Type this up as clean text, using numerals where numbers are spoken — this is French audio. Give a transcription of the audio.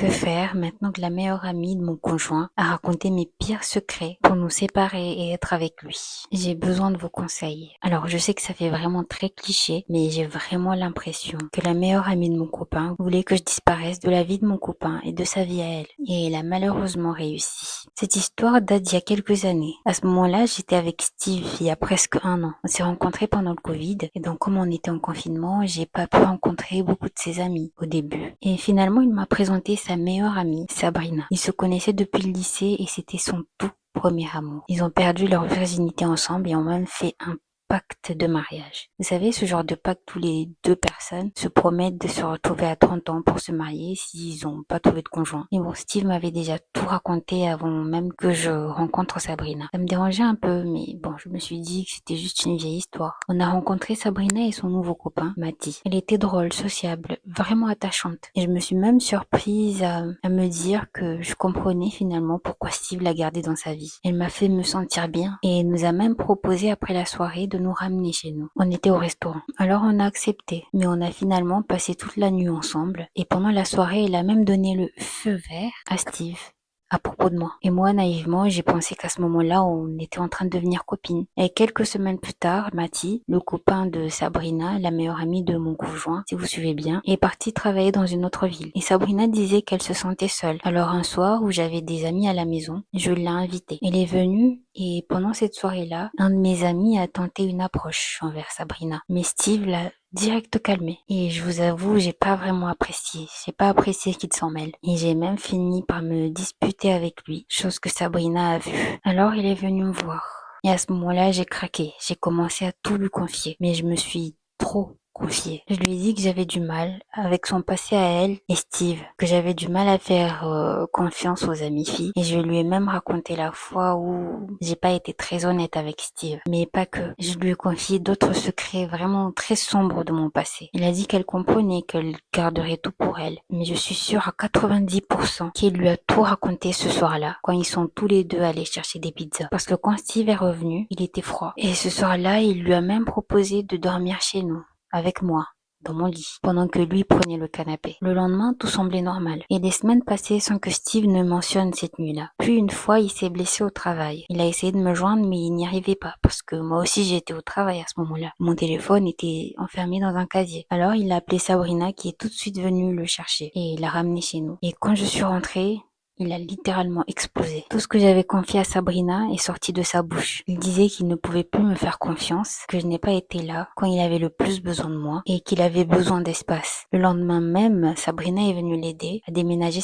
Que faire maintenant que la meilleure amie de mon conjoint a raconté mes pires secrets pour nous séparer et être avec lui? J'ai besoin de vos conseils. Alors, je sais que ça fait vraiment très cliché, mais j'ai vraiment l'impression que la meilleure amie de mon copain voulait que je disparaisse de la vie de mon copain et de sa vie à elle. Et elle a malheureusement réussi. Cette histoire date d'il y a quelques années. À ce moment-là, j'étais avec Steve il y a presque un an. On s'est rencontrés pendant le Covid, et donc comme on était en confinement, j'ai pas pu rencontrer beaucoup de ses amis au début. Et finalement, il m'a présenté sa meilleure amie, Sabrina. Ils se connaissaient depuis le lycée et c'était son tout premier amour. Ils ont perdu leur virginité ensemble et ont même fait un pacte de mariage. Vous savez, ce genre de pacte où les deux personnes se promettent de se retrouver à 30 ans pour se marier s'ils n'ont pas trouvé de conjoint. Et bon, Steve m'avait déjà tout raconté avant même que je rencontre Sabrina. Ça me dérangeait un peu, mais bon, je me suis dit que c'était juste une vieille histoire. On a rencontré Sabrina et son nouveau copain, Matty. Elle était drôle, sociable, vraiment attachante. Et je me suis même surprise à me dire que je comprenais finalement pourquoi Steve l'a gardée dans sa vie. Elle m'a fait me sentir bien et nous a même proposé après la soirée de nous ramener chez nous. On était au restaurant. Alors on a accepté, mais on a finalement passé toute la nuit ensemble et pendant la soirée, elle a même donné le feu vert à Steve à propos de moi. Et moi, naïvement, j'ai pensé qu'à ce moment-là, on était en train de devenir copines. Et quelques semaines plus tard, Matty, le copain de Sabrina, la meilleure amie de mon conjoint, si vous suivez bien, est parti travailler dans une autre ville. Et Sabrina disait qu'elle se sentait seule. Alors un soir où j'avais des amis à la maison, je l'ai invitée. Elle est venue et pendant cette soirée-là, un de mes amis a tenté une approche envers Sabrina. Mais Steve l'a direct calmé. Et je vous avoue, j'ai pas vraiment apprécié. J'ai pas apprécié qu'il s'en mêle. Et j'ai même fini par me disputer avec lui, chose que Sabrina a vue. Alors il est venu me voir. Et à ce moment-là, j'ai craqué. J'ai commencé à tout lui confier. Mais je me suis trop confiée. Je lui ai dit que j'avais du mal avec son passé à elle et Steve, que j'avais du mal à faire confiance aux amies filles. Et je lui ai même raconté la fois où j'ai pas été très honnête avec Steve. Mais pas que. Je lui ai confié d'autres secrets vraiment très sombres de mon passé. Elle a dit qu'elle comprenait, qu'elle garderait tout pour elle. Mais je suis sûre à 90% qu'il lui a tout raconté ce soir-là, quand ils sont tous les deux allés chercher des pizzas. Parce que quand Steve est revenu, il était froid. Et ce soir-là, il lui a même proposé de dormir chez nous, avec moi, dans mon lit, pendant que lui prenait le canapé. Le lendemain, tout semblait normal. Et des semaines passaient sans que Steve ne mentionne cette nuit-là. Puis une fois, il s'est blessé au travail. Il a essayé de me joindre, mais il n'y arrivait pas, parce que moi aussi j'étais au travail à ce moment-là. Mon téléphone était enfermé dans un casier. Alors il a appelé Sabrina, qui est tout de suite venue le chercher, et l'a ramené chez nous. Et quand je suis rentrée, il a littéralement explosé. Tout ce que j'avais confié à Sabrina est sorti de sa bouche. Il disait qu'il ne pouvait plus me faire confiance, que je n'ai pas été là quand il avait le plus besoin de moi et qu'il avait besoin d'espace. Le lendemain même, Sabrina est venue l'aider à déménager